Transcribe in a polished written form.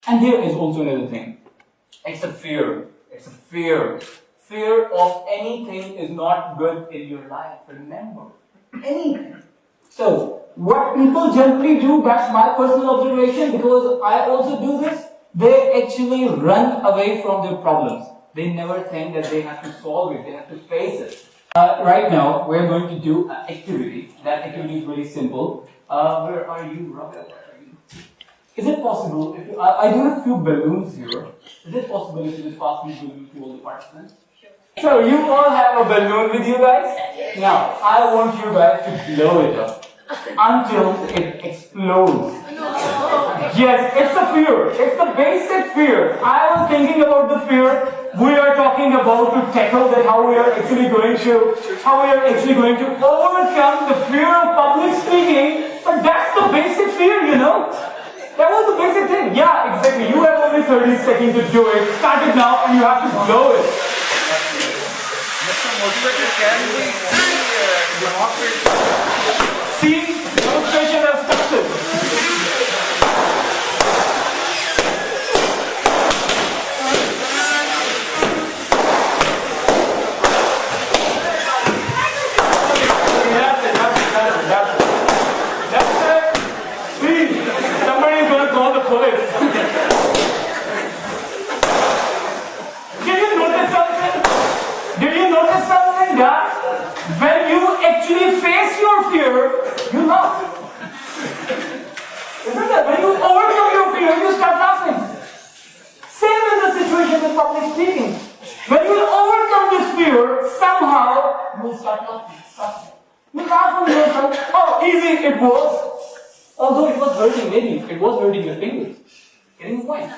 And here is also another thing. It's a fear. It's a fear. Fear of anything is not good in your life. Remember, anything. So, what people generally do, that's my personal observation, because I also do this, they actually run away from their problems. They never think that they have to solve it, they have to face it. Right now, we're going to do an activity. That activity is really simple. Where are you, Robert? Is it possible, if I do have a few balloons here, is it possible if you just pass me balloons to all the participants? So you all have a balloon with you guys? Now, I want you guys to blow it up until it explodes. Yes, it's a fear. It's the basic fear. I was thinking about the fear we are talking about to tackle that, how we are actually going to overcome the fear of public speaking. But that's the basic fear, you know. That was the basic thing. Yeah, exactly. You have only 30 seconds to do it. Start it now and you have to blow it. Mr. Motivator, can we see, demonstration has started. When you actually face your fear, you laugh. Isn't it? When you overcome your fear, you start laughing. Same in the situation with public speaking. When you overcome this fear, somehow you will start laughing. You laugh on yourself. Oh, easy it was. Although it was hurting, maybe it was hurting your fingers. Getting the point.